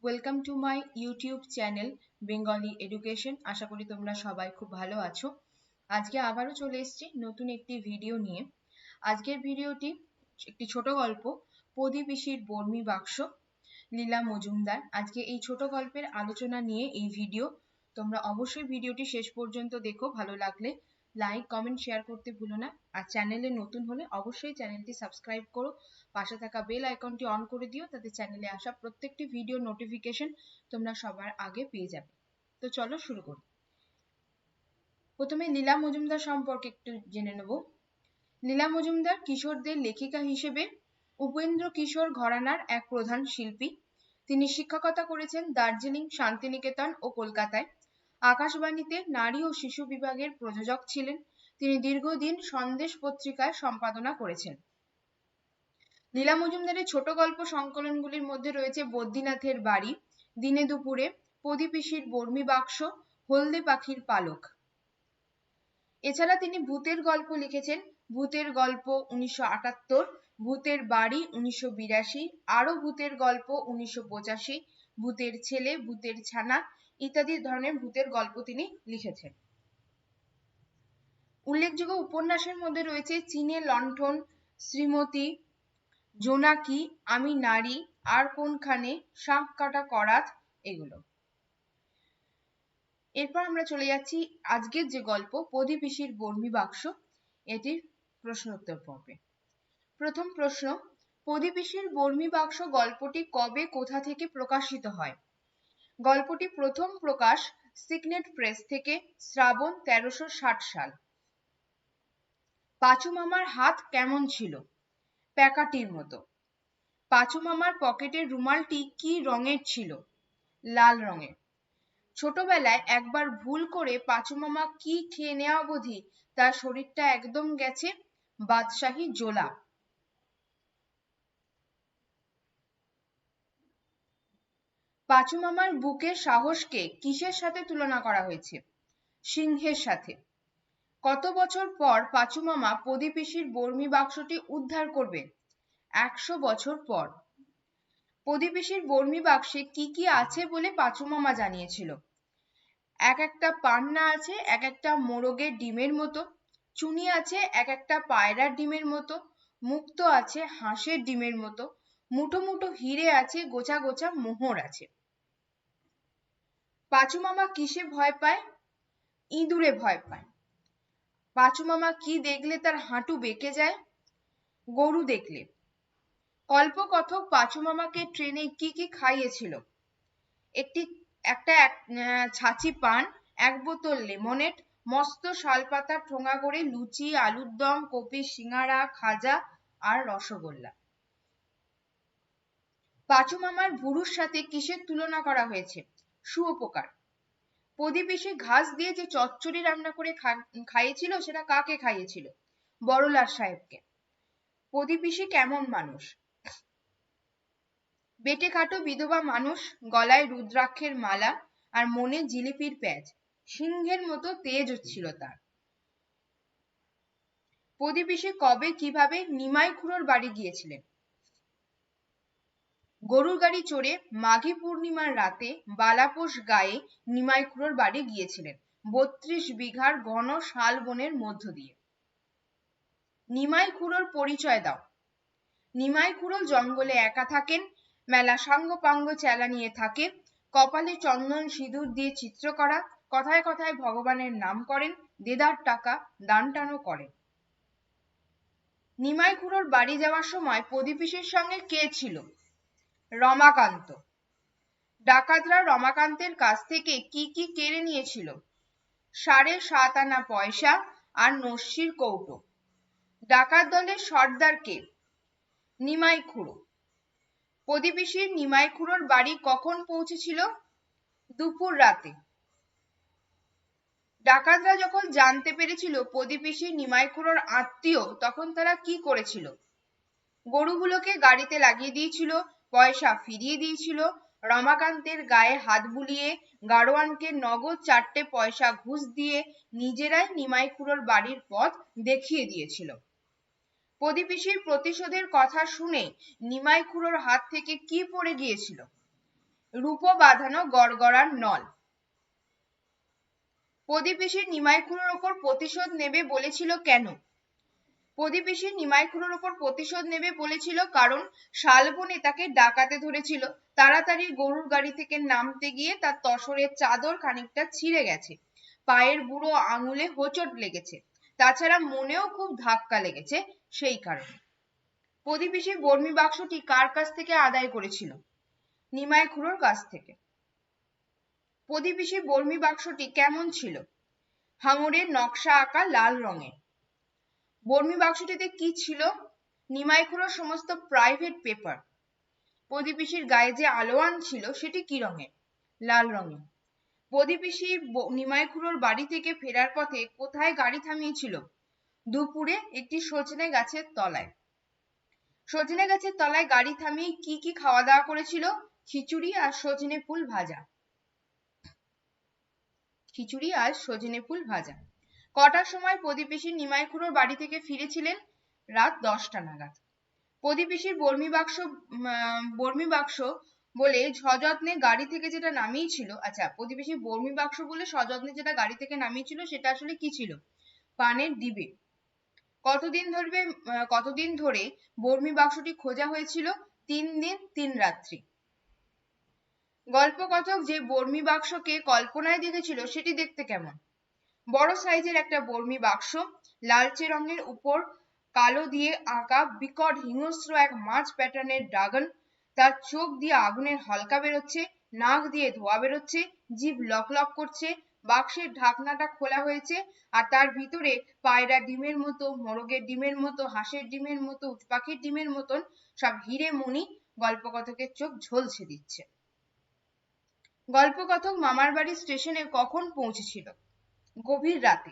Welcome to my YouTube channel Bengali education. আশা করি তোমরা সবাই খুব ভালো আছো। আজকে আবারও চলে এসেছি নতুন একটি ভিডিও নিয়ে। আজকের ভিডিওটি একটি ছোট গল্প, পদি পিসির বর্মি বাক্স, লীলা মজুমদার। আজকে এই ছোট গল্পের আলোচনা নিয়ে এই ভিডিও। তোমরা অবশ্যই ভিডিওটি শেষ পর্যন্ত দেখো। ভালো লাগলে লাইক, কমেন্ট, শেয়ার করতে ভুলো না। আর চ্যানেলে নতুন হলে অবশ্যই চ্যানেলটি সাবস্ক্রাইব করো, পাশে থাকা বেল আইকনটি অন করে দিও, তাতে চ্যানেলে আসা প্রত্যেকটি ভিডিও নোটিফিকেশন তোমরা সবার আগে পেয়ে যাবে। তো চলো শুরু করি। প্রথমে লীলা মজুমদার সম্পর্কে একটু জেনে নেব। লীলা মজুমদার কিশোরদের লেখিকা হিসেবে উপেন্দ্র কিশোর ঘরানার এক প্রধান শিল্পী। তিনি শিক্ষকতা করেছেন দার্জিলিং, শান্তিনিকেতন ও কলকাতায়। আকাশবাণীতে নারী ও শিশু বিভাগের প্রযোজক ছিলেন। তিনি দীর্ঘদিন সন্দেশ পত্রিকায় সম্পাদনা করেছেন। লীলা মজুমদারের ছোট গল্প সংকলনগুলির মধ্যে রয়েছে বদ্রীনাথের বাড়ি, দিনে দুপুরে, পদি পিসির বর্মি বাক্স, হলদে পাখির পালক। এছাড়া তিনি ভূতের গল্প লিখেছেন। ভূতের গল্প 1978, ভূতের বাড়ি 1982, আরো ভূতের গল্প 1985, ভূতের ছেলে, ভূতের ছানা ইত্যাদি ধরনের ভূতের গল্প তিনি লিখেছেন। উল্লেখযোগ্য উপন্যাসের মধ্যে রয়েছে চীনে লণ্ঠন, শ্রীমতী, জোনাকি, আমি নারী, আর কোনখানে, শাঁখ কাটা করাত, এগুলো। এরপর আমরা চলে যাচ্ছি আজকের যে গল্প, পদি পিসির বর্মি বাক্স, এটির প্রশ্নোত্তর পর্বে। প্রথম প্রশ্ন, পদি পিসির বর্মি বাক্স গল্পটি কবে, কোথা থেকে প্রকাশিত হয়? গল্পটি প্রথম প্রকাশ সিগনেট প্রেস থেকে শ্রাবণ 1360 সাল। পাঁচু মামার হাত কেমন ছিল? প্যাকাটির মতো। পাঁচু মামার পকেটের রুমালটি কি রঙের ছিল? লাল রঙের। ছোটবেলায় একবার ভুল করে পাঁচু মামা কি খেয়ে নেওয়া অবধি তার শরীরটা একদম গেছে বাদশাহী জোলা। পাঁচু মামার বুকের সাহসকে কিসের সাথে তুলনা করা হয়েছে? সিংহের সাথে। কত বছর পর পাঁচু মামা পদি পিসির বর্মি বাক্সটি উদ্ধার করবে? 100 বছর পর। পদি পিসির বর্মি বাক্সে কি কি আছে বলে পাঁচু মামা জানিয়েছিল? এক একটা পান্না আছে এক একটা মোরগের ডিমের মতো, চুনি আছে এক একটা পায়রার ডিমের মতো, মুক্ত আছে হাঁসের ডিমের মতো, মুঠো মুঠো হিরে আছে, গোছা গোছা মোহর আছে। পাঁচু মামা কিসে ভয় পায়? ইঁদুরে ভয় পায়। পাঁচু মামা কি দেখলে তার হাঁটু বেঁকে যায়? গরু দেখলে। কল্পকথক পাঁচু মামাকে ট্রেনে কি কি খাইয়েছিল? একটা ছাঁচি পান, এক বোতল লেমনেড, মস্ত শালপাতার ঠোঙা করে লুচি, আলুর দম, কপির সিঙ্গারা, খাজা আর রসগোল্লা। পাঁচু মামার ভুরুর সাথে কিসের তুলনা করা হয়েছে? শুঁয়োপোকার। পদি পিসি ঘাস দিয়ে যে চচ্চড়ি রান্না করে খাইয়েছিল সেটা কাকে খাইয়েছিল? বড়লাট সাহেবকে। পদি পিসি কেমন মানুষ? বেটে খাটো বিধবা মানুষ, গলায় রুদ্রাক্ষের মালা আর মনে জিলিপির প্যাচ, সিংহের মতো তেজ ছিল তার। পদি পিসি কবে কিভাবে নিমাই খুড়োর বাড়ি গিয়েছিলেন? গরুর গাড়ি চড়ে মাঘী পূর্ণিমার রাতে বালাপোষ গায়ে নিমাই খুড়োর বাড়ি গিয়েছিলেন, 32 বিঘার ঘন শাল বনের মধ্য দিয়ে। নিমাই খুড়োর পরিচয় দাও। নিমাই খুড়ো জঙ্গলে একা থাকেন, মেলা সাঙ্গ পাঙ্গ চেলা নিয়ে থাকে, কপালে চন্দন সিঁদুর দিয়ে চিত্র করা, কথায় কথায় ভগবানের নাম করেন, দেদার টাকা দান টানও করেন। নিমাই খুড়োর বাড়ি যাওয়ার সময় পদি পিসির সঙ্গে কে ছিল? রমাকান্ত। ডাকাতরা রমাকান্তের কাছ থেকে কি কি কেড়ে নিয়েছিল? 7.5 আনা পয়সা আর নস্যির কৌটো। ডাকাত দলের সর্দার কে? নিমাই খুড়ো। পদি পিসির নিমাই খুড়োর বাড়ি কখন পৌঁছেছিল? দুপুর রাতে। ডাকাতরা যখন জানতে পেরেছিল পদি পিসি নিমাই খুড়োর আত্মীয়, তখন তারা কি করেছিল? গরুগুলোকে গাড়িতে লাগিয়ে দিয়েছিল, পয়সা ফিরিয়ে দিয়েছিল, রমাকান্তের গায়ে হাত বুলিয়ে গাড়োয়ানকে নগদ 4টে পয়সা ঘুষ দিয়ে নিজেরাই নিমাই খুড়োর বাড়ির পথ দেখিয়ে দিয়েছিল। পদি পিসির প্রতিশোধের কথা শুনে নিমাই খুড়োর হাত থেকে কি পড়ে গিয়েছিল? রূপো বাঁধানো গড়গড়ার নল। প্রদীপিসির নিমাইখুড়োর ওপর প্রতিশোধ নেবে বলেছিল কেন? প্রদীপিসি নিমাইখুড়োর ওপর প্রতিশোধ নেবে বলেছিল কারণ শালবনে তাকে ডাকাতে ধরেছিল। তাড়াতাড়ি গরুর গাড়ি থেকে নামতে গিয়ে তার তসরের চাদর খানিকটা ছিঁড়ে গেছে, পায়ের বুড়ো আঙুলে হোঁচট লেগেছে, তাছাড়া মনেও খুব ধাক্কা লেগেছে, সেই কারণে। প্রদীপিসি বর্মি বাক্সটি কার কাছ থেকে আদায় করেছিল? নিমাইখুড়োর কাছ থেকে। প্রদীপিসি বর্মি বাক্সটি কেমন ছিল? হাঙরের নকশা আঁকা লাল রঙের। বর্মি বাক্সটিতে কি ছিল? নিমাইখুড়োর সমস্ত প্রাইভেট পেপার। প্রদীপিসির গায়ে যে আলোয়ান ছিল সেটি কি রঙের? লাল রঙের। প্রদীপিসি নিমাইখুড়োর বাড়ি থেকে ফেরার পথে কোথায় গাড়ি থামিয়েছিল? দুপুরে একটি সজনে গাছের তলায়। সজনে গাছের তলায় গাড়ি থামিয়ে কি কি খাওয়া দাওয়া করেছিল? খিচুড়ি আর সজনে ফুল ভাজা। খিচুড়ি আর সজনে ফুল ভাজা। কটার সময় প্রদীপিসি নিমাইখুড়োর বাড়ি থেকে ফিরেছিলেন? রাত 10টা নাগাদ। প্রদীপিসির বর্মি বাক্স বলে সযত্নে গাড়ি থেকে যেটা নামিয়েছিল, আচ্ছা, প্রদীপিসির বর্মি বাক্স বলে সযত্নে যেটা গাড়ি থেকে নামিয়েছিল সেটা আসলে কি ছিল? পানের ডিবে। কতদিন ধরে বর্মি বাক্সটি খোঁজা হয়েছিল? 3 দিন 3 রাত্রি। গল্পকথক যে বর্মি বাক্সকে কল্পনায় দেখেছিল সেটি দেখতে কেমন? বড় সাইজের একটা বর্মি বাক্স, লালচে রঙের উপর কালো দিয়ে আঁকা বিকট হিংস্র এক মাছ প্যাটার্নের ড্রাগন, তার চোখ দিয়ে আগুনের হলকা বেরোচ্ছে, নাক দিয়ে ধোঁয়া বেরোচ্ছে, জিভ লক লক করছে, বাক্সের ঢাকনাটা খোলা হয়েছে, আর তার ভিতরে পায়রা ডিমের মতো, মোরগের ডিমের মতো, হাঁসের ডিমের মতো, উট পাখির ডিমের মতন সব হিরে মণি গল্পকথকের চোখ ঝলসে দিচ্ছে। গল্পকথক মামার বাড়ি স্টেশনে কখন পৌঁছেছিল? গভীর রাতে।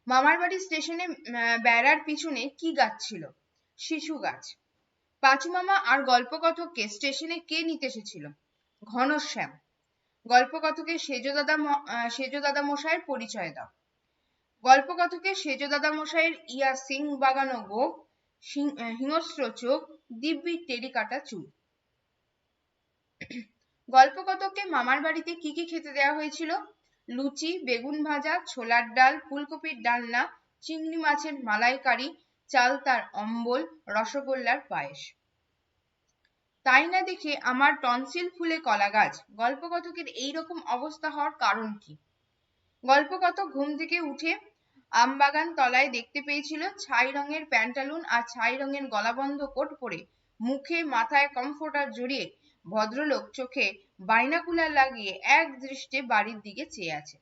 মামার বাড়ি স্টেশনে বেড়ার পিছনে কি গাছ ছিল? শিশু গাছ। পাঁচু মামা আর গল্পকথককে স্টেশনে কে নিতে এসেছিল? ঘনশ্যাম। গল্পকথকের সেজ দাদা মশাইয়ের পরিচয় দাও। গল্পকথকের সেজ দাদা মশাইয়ের ইয়া সিং বাগানো গোঁফ, হিংস্র চোখ, দিব্যি টেরি কাটা চুল। গল্পকথককে মামার বাড়িতে কি কি খেতে দেওয়া হয়েছিল? লুচি, বেগুন ভাজা, ছোলার ডাল, ফুলকপির ডালনা, চিংড়ি মাছের মালাইকারি, চালতার অম্বল, রসগোল্লার পায়েস। তাই না দেখে আমার টনসিল ফুলে কলা গাছ। গল্পকথকের এইরকম অবস্থা হওয়ার কারণ কি? গল্পকথক ঘুম থেকে উঠে আমবাগান তলায় দেখতে পেয়েছিল ছাই রঙের প্যান্টালুন আর ছাই রঙের গলাবন্ধ কোট পরে, মুখে মাথায় কমফোর্টার জড়িয়ে ভদ্রলোক চোখে বাইনাকুলার লাগিয়ে এক দৃষ্টে বাড়ির দিকে চেয়ে আছে।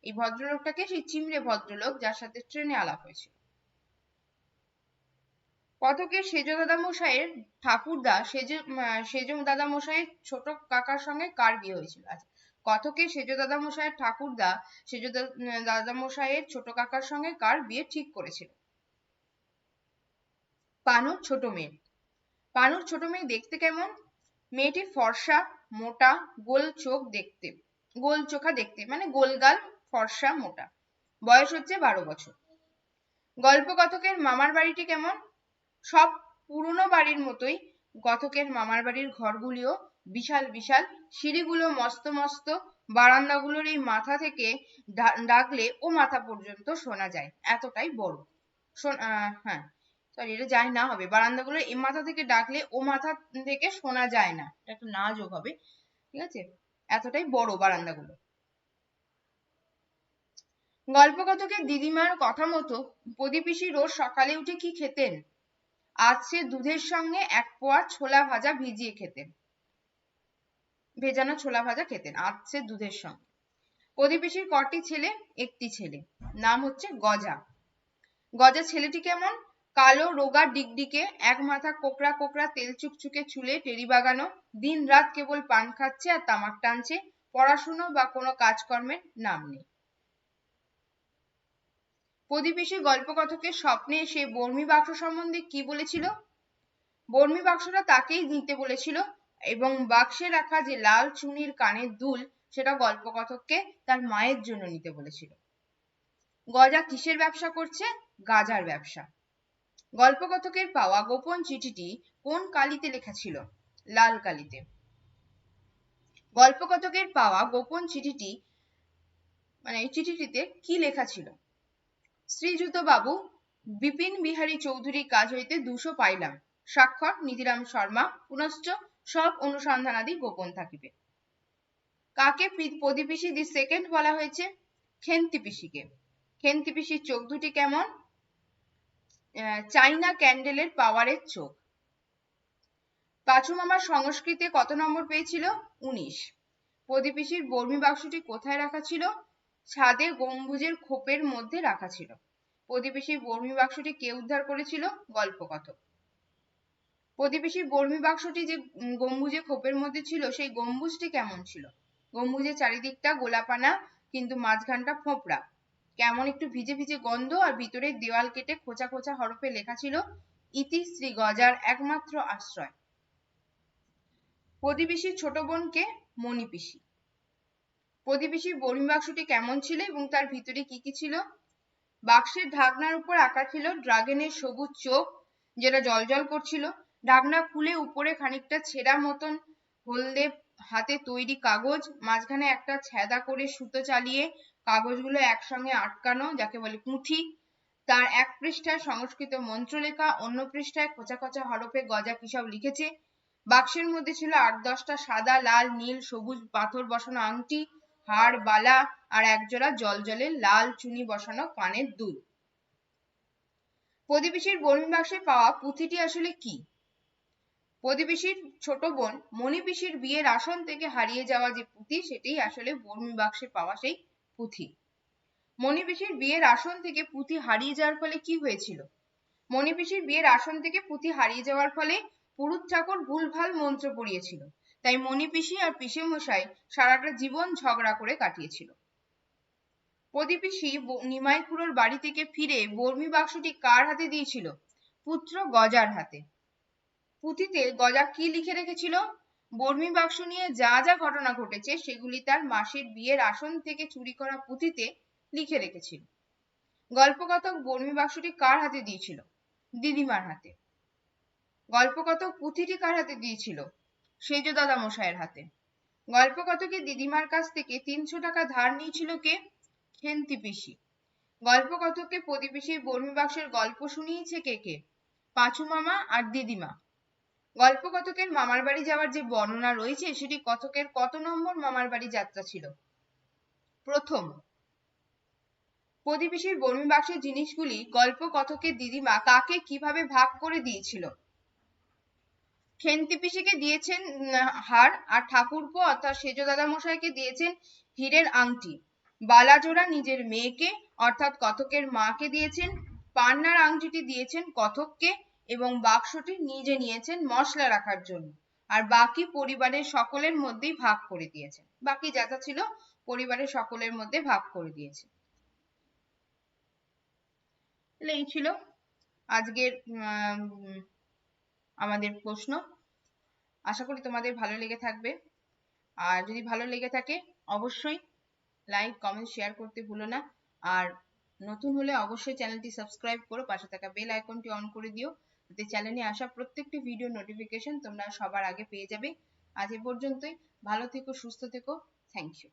এই ভদ্রলোকটাকে সেই চিমড়ে ভদ্রলোক যার সাথে ট্রেনে আলাপ হয়েছিল। কথকের সেজ দাদামশাইয়ের ঠাকুরদা সেজ দাদামশাইয়ের ছোট কাকার সঙ্গে কার বিয়ে হয়েছিল? আচ্ছা, কথকের সেজ দাদামশাইয়ের ঠাকুরদা সেজ দাদামশাইয়ের ছোট কাকার সঙ্গে কার বিয়ে ঠিক করেছিল? পানুর ছোট মেয়ে। পানুর ছোট মেয়ে দেখতে কেমন? মেয়েটি ফর্সা, মোটা, গোল চোখা দেখতে, মানে গোলগাল, ফর্সা, মোটা। বয়স হচ্ছে 12 বছর। গল্পকথকের মামার বাড়িটি কেমন? সব পুরনো বাড়ির মতোই কথকের মামার বাড়ির ঘরগুলিও বিশাল বিশাল, সিঁড়িগুলো মস্ত মস্ত, বারান্দাগুলোর এই মাথা থেকে ডাকলে ও মাথা পর্যন্ত শোনা যায়, এতটাই বড়। হ্যাঁ, সরি, এটা যায় না হবে, বারান্দাগুলোর এই মাথা থেকে ডাকলে ও মাথা থেকে শোনা যায় না, এটা একটা না যোগ হবে, ঠিক আছে? এতটাই বড় বারান্দাগুলো। গল্পকথকের দিদিমার কথা মতো প্রদীপিসি রোজ সকালে উঠে কি খেতেন? আজকে দুধের সঙ্গে 1 পোয়া ছোলা ভাজা ভিজিয়ে খেতেন। ভেজানো ছোলা ভাজা খেতেন আজকে দুধের সঙ্গে। প্রদীপিসির কটি ছেলে? একটি ছেলে, নাম হচ্ছে গজা। গজা ছেলেটি কেমন? কালো, রোগা, ডিগডিগে, এক মাথা কোকড়া কোকড়া তেল চুকচুকে চুলে, টেরি বাগানো, দিন রাত কেবল পান খাচ্ছে আর তামাক টানছে, পড়াশুনো বা কোনো কাজকর্মের নাম নেই। প্রদীপিসি গল্পকথকের স্বপ্নে এসে বর্মি বাক্স সম্বন্ধে কি বলেছিল? বর্মি বাক্সটা তাকেই নিতে বলেছিল এবং বাক্সে রাখা যে লাল চুনির কানের দুল সেটা গল্পকথককে তার মায়ের জন্য নিতে বলেছিল। গজা কিসের ব্যবসা করছে? গাজার ব্যবসা। গল্পকথকের পাওয়া গোপন চিঠিটি কোন কালিতে লেখা ছিল? লাল কালিতে। গল্পকথকের পাওয়া গোপন চিঠিটি চিঠিটিতে কি লেখা ছিল? শ্রীযুত বাবু বিপিন বিহারী চৌধুরী কাজ হইতে 200 পাইলাম। স্বাক্ষর নিধিরাম শর্মা। পুনশ্চ সব অনুসন্ধানাদি গোপন থাকিবে। কাকে প্রতিবেশী দি সেকেন্ড বলা হয়েছে? খেন্তি পিসিকে। খেন্তি পিসির চোখ দুটি কেমন? চাইনা ক্যান্ডেলের পাওয়ারের চোখ। পাঁচু মামা সংস্কৃতে কত নম্বর পেয়েছিল? 19। প্রতিবেশীর বর্মী বাক্সটি কোথায় রাখা ছিল? ছাদে গম্বুজের খোপের মধ্যে রাখা ছিল। প্রতিবেশীর বর্মী বাক্সটি কে উদ্ধার করেছিল? গল্পকথক। প্রতিবেশীর বর্মী বাক্সটি যে গম্বুজের খোপের মধ্যে ছিল সেই গম্বুজটি কেমন ছিল? গম্বুজের চারিদিকটা গোলাপানা কিন্তু মাঝখানটা ফোঁপড়া, কেমন একটু ভিজে ভিজে গন্ধ, আর ভিতরের দেওয়াল কেটে খোঁচা খোঁচা হরফে লেখা ছিল ইতি শ্রী গজার একমাত্র আশ্রয়। প্রতিবেশীর ছোট বোনকে মণি পিসি। প্রতিবেশীর বর্মী বাক্সটি কেমন ছিল এবং তার ভিতরে কি কি ছিল? বাক্সের ঢাকনার উপর আঁকা ছিল ড্রাগনের সবুজ চোখ যেটা জলজল করছিল। ঢাকনা খুলে উপরে খানিকটা ছেঁড়া মতন হলদে হাতে তৈরি কাগজ, মাঝখানে একটা ছ্যাদা করে সুতো চালিয়ে কাগজগুলো একসঙ্গে আটকানো, যাকে বলে পুঁথি। তার এক পৃষ্ঠায় সংস্কৃত মন্ত্র লেখা, অন্য পৃষ্ঠায় খোঁচা খোঁচা হরফে গজা কি সব লিখেছে। বাক্সের মধ্যে ছিল 8-10টা সাদা, লাল, নীল, সবুজ পাথর বসানো আংটি, হার, বালা আর একজোড়া জলজলে লাল চুনি বসানো কানের দুল। প্রতিবেশীর বর্মী বাক্সে পাওয়া পুঁথিটি আসলে কি? প্রতিবেশীর ছোট বোন মণি পিসির বিয়ের আসন থেকে হারিয়ে যাওয়া যে পুঁথি, সেটাই আসলে বর্মী বাক্সে পাওয়া সেই পুঁথি। মণি পিসির বিয়ের আসন থেকে পুঁথি হারিয়ে যাওয়ার ফলে কি হয়েছিল? মণি পিসির বিয়ের আসন থেকে পুঁথি হারিয়ে যাওয়ার ফলে পুরুত ঠাকুর ভুলভাল মন্ত্র পড়িয়েছিল, তাই মণি পিসি আর পিসে মশাই সারাটা জীবন ঝগড়া করে কাটিয়েছিল। প্রতিবেশী নিমাই খুড়োর বাড়ি থেকে ফিরে বর্মী বাক্সটি কার হাতে দিয়েছিল? পুত্র গজার হাতে। পুঁথিতে গজা কি লিখে রেখেছিল? বর্মী বাক্স নিয়ে যা যা ঘটনা ঘটেছে সেগুলি তার মাসির বিয়ের আসন থেকে চুরি করা পুঁথিতে লিখে রেখেছিল। গল্পকথক বর্মী বাক্সটি কার হাতে দিয়েছিল? দিদিমার হাতে। গল্পকথক পুঁথিটি কার হাতে দিয়েছিল? সেজ দাদা মশাইয়ের হাতে। গল্পকথকের দিদিমার কাছ থেকে 300 টাকা ধার নিয়েছিল কে? খেন্তি পিসি। গল্পকথককে প্রতিবেশীর বর্মী বাক্সের গল্প শুনিয়েছে কে কে? পাঁচু মামা আর দিদিমা। গল্পকথকের মামার বাড়ি যাওয়ার যে বর্ণনা রয়েছে সেটি কথকের কত নম্বর মামার বাড়ি যাত্রা ছিল? প্রথম। প্রতিবেশীর বর্মী বাক্সের জিনিসগুলি গল্পকথকের দিদিমা কাকে কিভাবে ভাগ করে দিয়েছিল? খেন্তি পিসিকে দিয়েছেন হার, আর ঠাকুরপো অর্থাৎ সেজ দাদা মশাইকে দিয়েছেন হীরের আংটি। বালাজোড়া নিজের মেয়েকে অর্থাৎ কথকের মাকে দিয়েছেন। পান্নার আংটিটি দিয়েছেন কথককে এবং বাক্সটি নিজে নিয়েছেন মশলা রাখার জন্য, আর বাকি পরিবারের সকলের মধ্যেই ভাগ করে দিয়েছেন। বাকি যা যা ছিল পরিবারের সকলের মধ্যে ভাগ করে দিয়েছে। এই ছিল আজকের আমাদের প্রশ্ন। আশা করি তোমাদের ভালো লেগে থাকবে, আর যদি ভালো লেগে থাকে অবশ্যই লাইক, কমেন্ট, শেয়ার করতে ভুলো না। আর নতুন হলে অবশ্যই চ্যানেলটি সাবস্ক্রাইব করো, পাশে থাকা বেল আইকনটি অন করে দিও, যাতে চ্যানেলে আসা প্রত্যেকটি ভিডিও নোটিফিকেশন তোমরা সবার আগে পেয়ে যাবে। আজ এ পর্যন্তই। ভালো থেকো, সুস্থ থেকো। Thank you.